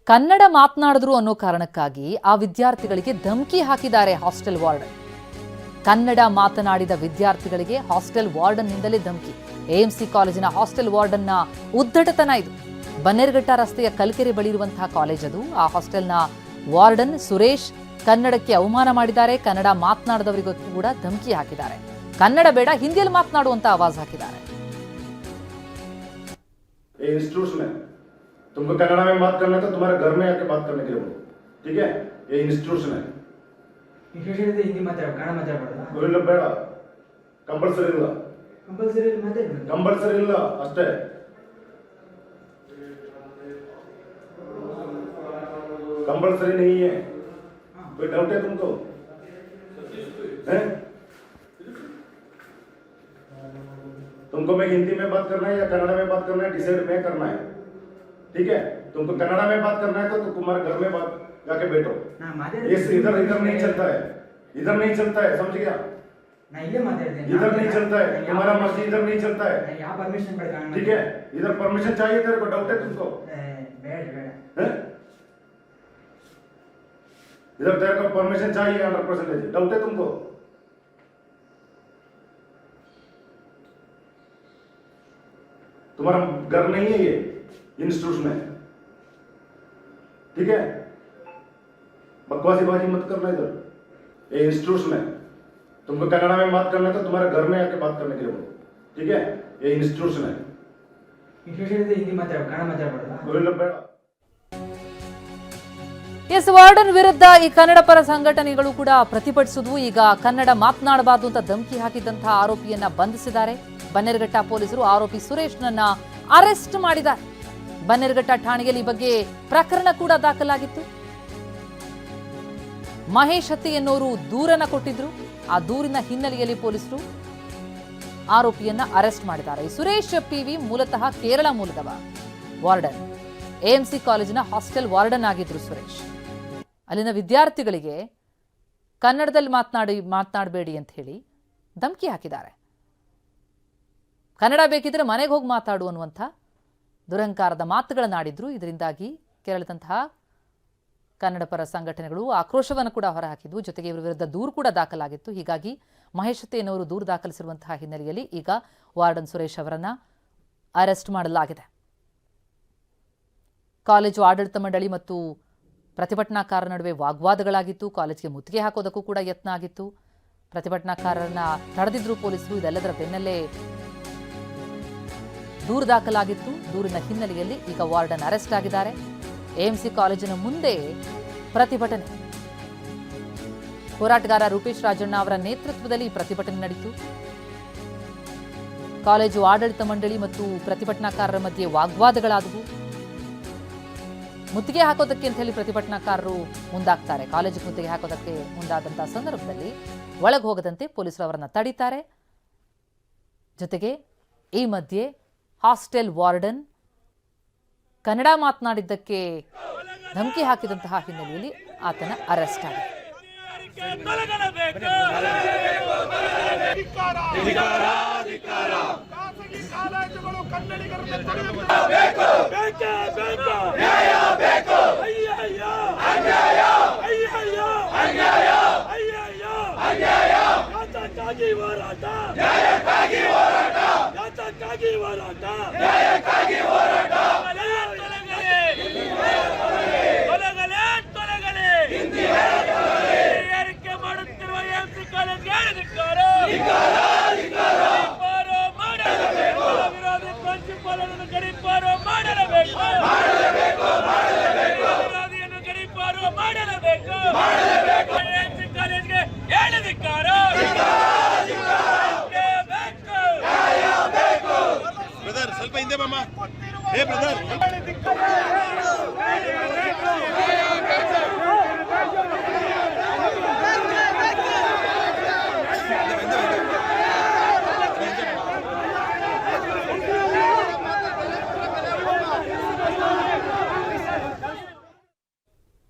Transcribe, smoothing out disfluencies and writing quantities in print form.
ಕನ್ನಡ ಮಾತನಾಡಿದ್ರು ಅನ್ನೋ ಕಾರಣಕ್ಕಾಗಿ ಆ ವಿದ್ಯಾರ್ಥಿಗಳಿಗೆ ಧಮಕಿ ಹಾಕಿದ್ದಾರೆ ಹಾಸ್ಟೆಲ್ ವಾರ್ಡನ್. ಕನ್ನಡ ಮಾತನಾಡಿದ ವಿದ್ಯಾರ್ಥಿಗಳಿಗೆ ಹಾಸ್ಟೆಲ್ ವಾರ್ಡನ್ನಿಂದಲೇ ಧಮಕಿ. ಎಎಂಸಿ ಕಾಲೇಜಿನ ಹಾಸ್ಟೆಲ್ ವಾರ್ಡನ್ನ ಉದ್ದಟತನ ಇದು. ಬನ್ನೇರುಘಟ್ಟ ರಸ್ತೆಯ ಕಲ್ಕೆರೆ ಬಳಿ ಇರುವಂತಹ ಕಾಲೇಜ್ ಅದು. ಆ ಹಾಸ್ಟೆಲ್ನ ವಾರ್ಡನ್ ಸುರೇಶ್ ಕನ್ನಡಕ್ಕೆ ಅವಮಾನ ಮಾಡಿದ್ದಾರೆ. ಕನ್ನಡ ಮಾತನಾಡದವರಿಗೂ ಕೂಡ ಧಮಕಿ ಹಾಕಿದ್ದಾರೆ. ಕನ್ನಡ ಬೇಡ, ಹಿಂದಿಯಲ್ಲಿ ಮಾತನಾಡುವಂತ ಆವಾಜ್ ಹಾಕಿದ್ದಾರೆ. तुमको कन्नड़ में बात करना है तो तुम्हारे घर में आके बात करने के लिए बोलो, ठीक है? ये इंस्टीट्यूशन है. इंस्टीट्यूशन है हिंदी माताड कನ್ನಡ ಮಾತಾಡಬಾರದಾ? ಇಲ್ಲ ಬೇಡ, ಕಂಪಲ್ಸರಿ ಇಲ್ಲ. ಕಂಪಲ್ಸರಿ ಇಲ್ಲ ಅಷ್ಟೇ. कंपल्सरी नहीं है. कोई डाउट है तुमको? हैं? तुमको मैं हिंदी में बात करना है या कन्नड़ में बात करना है, डिसाइड में करना है, ठीक है? तुमको कन्नड़ में बात करना है तो तुम्हारे घर में बात जाके बैठो. ये इधर नहीं चलता है, इधर नहीं चलता है, समझ गया? इधर नहीं चलता है, तुम्हारा मर्जी इधर नहीं चलता है, ठीक है? इधर परमिशन चाहिए तेरे को, डाउट है तुमको? इधर तेरे को परमिशन चाहिए 100%, डाउट है तुमको? तुम्हारा घर नहीं है ये इंस्टीट्यूशन है, ठीक है? बकवासी बाजी मत करना इधर. ये इंस्टीट्यूशन है. तुमको कन्नड़ में बात करना है तो तुम्हारे घर में आके बात करने के लिए बोलो, ठीक है? ये इंस्टीट्यूशन है. इंस्टीट्यूशन है हिंदी माताड कನ್ನಡ ಮಾತಾಡಬಾರದಾ? ಇಲ್ಲ ಬೇಡ. ಎಸ್, ವಾರ್ಡನ್ ವಿರುದ್ಧ ಈ ಕನ್ನಡ ಪರ ಸಂಘಟನೆಗಳು ಕೂಡ ಪ್ರತಿಭಟಿಸಿದ್ವು. ಈಗ ಕನ್ನಡ ಮಾತನಾಡಬಾರದು ಅಂತ ಧಮಕಿ ಹಾಕಿದಂತಹ ಆರೋಪಿಯನ್ನ ಬಂಧಿಸಿದ್ದಾರೆ. ಬನ್ನೇರುಘಟ್ಟ ಪೊಲೀಸರು ಆರೋಪಿ ಸುರೇಶ್ನನ್ನ ಅರೆಸ್ಟ್ ಮಾಡಿದ್ದಾರೆ. ಬನ್ನೇರುಘಟ್ಟ ಠಾಣೆಯಲ್ಲಿ ಈ ಬಗ್ಗೆ ಪ್ರಕರಣ ಕೂಡ ದಾಖಲಾಗಿತ್ತು. ಮಹೇಶ್ ಹತ್ತಿ ಎನ್ನುವರು ದೂರನ್ನ ಕೊಟ್ಟಿದ್ರು. ಆ ದೂರಿನ ಹಿನ್ನೆಲೆಯಲ್ಲಿ ಪೊಲೀಸರು ಆರೋಪಿಯನ್ನ ಅರೆಸ್ಟ್ ಮಾಡಿದ್ದಾರೆ. ಸುರೇಶ್ ಪಿವಿ ಮೂಲತಃ ಕೇರಳ ಮೂಲದವ. ವಾರ್ಡನ್ ಎಎಂಸಿ ಕಾಲೇಜಿನ ಹಾಸ್ಟೆಲ್ ವಾರ್ಡನ್ ಆಗಿದ್ರು ಸುರೇಶ್. ಅಲ್ಲಿನ ವಿದ್ಯಾರ್ಥಿಗಳಿಗೆ ಕನ್ನಡದಲ್ಲಿ ಮಾತನಾಡಬೇಡಿ ಅಂತ ಹೇಳಿ ಧಮಕಿ ಹಾಕಿದ್ದಾರೆ. ಕನ್ನಡ ಬೇಕಿದ್ರೆ ಮನೆಗೆ ಹೋಗಿ ಮಾತಾಡು ಅನ್ನುವಂಥ ದುರಹಂಕಾರದ ಮಾತುಗಳನ್ನಾಡಿದ್ರು. ಇದರಿಂದಾಗಿ ಕೇರಳದಂತಹ ಕನ್ನಡ ಪರ ಸಂಘಟನೆಗಳು ಆಕ್ರೋಶವನ್ನು ಕೂಡ ಹೊರಹಾಕಿದ್ವು. ಜೊತೆಗೆ ಇವರ ವಿರುದ್ಧ ದೂರು ಕೂಡ ದಾಖಲಾಗಿತ್ತು. ಹೀಗಾಗಿ ಮಹೇಶ್ ಎನ್ನುವರು ದೂರು ದಾಖಲಿಸಿರುವಂತಹ ಹಿನ್ನೆಲೆಯಲ್ಲಿ ಈಗ ವಾರ್ಡನ್ ಸುರೇಶ್ ಅವರನ್ನ ಅರೆಸ್ಟ್ ಮಾಡಲಾಗಿದೆ. ಕಾಲೇಜು ಆಡಳಿತ ಮಂಡಳಿ ಮತ್ತು ಪ್ರತಿಭಟನಾಕಾರರ ನಡುವೆ ವಾಗ್ವಾದಗಳಾಗಿತ್ತು. ಕಾಲೇಜಿಗೆ ಮುತ್ತಿಗೆ ಹಾಕೋದಕ್ಕೂ ಕೂಡ ಯತ್ನ ಆಗಿತ್ತು. ಪ್ರತಿಭಟನಾಕಾರರನ್ನ ತಡೆದಿದ್ರು ಪೊಲೀಸರು. ಇದೆಲ್ಲದರ ಬೆನ್ನಲ್ಲೇ ದೂರು ದಾಖಲಾಗಿತ್ತು. ದೂರಿನ ಹಿನ್ನೆಲೆಯಲ್ಲಿ ಈಗ ವಾರ್ಡನ್ ಅರೆಸ್ಟ್ ಆಗಿದ್ದಾರೆ. ಎಎಂಸಿ ಕಾಲೇಜಿನ ಮುಂದೆ ಪ್ರತಿಭಟನೆ. ಹೋರಾಟಗಾರ ರೂಪೇಶ್ ರಾಜಣ್ಣ ಅವರ ನೇತೃತ್ವದಲ್ಲಿ ಪ್ರತಿಭಟನೆ ನಡೆಯಿತು. ಕಾಲೇಜು ಆಡಳಿತ ಮಂಡಳಿ ಮತ್ತು ಪ್ರತಿಭಟನಾಕಾರರ ಮಧ್ಯೆ ವಾಗ್ವಾದಗಳಾದವು. ಮುತ್ತಿಗೆ ಹಾಕೋದಕ್ಕೆ ಅಂತ ಹೇಳಿ ಪ್ರತಿಭಟನಾಕಾರರು ಮುಂದಾಗ್ತಾರೆ. ಕಾಲೇಜಿಗೆ ಮುತ್ತಿಗೆ ಹಾಕೋದಕ್ಕೆ ಮುಂದಾದಂತಹ ಸಂದರ್ಭದಲ್ಲಿ ಒಳಗೆ ಹೋಗದಂತೆ ಪೊಲೀಸರು ಅವರನ್ನ ತಡೀತಾರೆ. ಜೊತೆಗೆ ಈ ಮಧ್ಯೆ ಹಾಸ್ಟೆಲ್ ವಾರ್ಡನ್ ಕನ್ನಡ ಮಾತನಾಡಿದ್ದಕ್ಕೆ ಧಮಕಿ ಹಾಕಿದಂತಹ ಹಿನ್ನೆಲೆಯಲ್ಲಿ ಆತನ ಅರೆಸ್ಟ್ ಆಗಿದೆ. ಸ್ವಲ್ಪ ಹಿಂದೆ ಬಮ್ಮ. ಹೇ ಬ್ರದರ್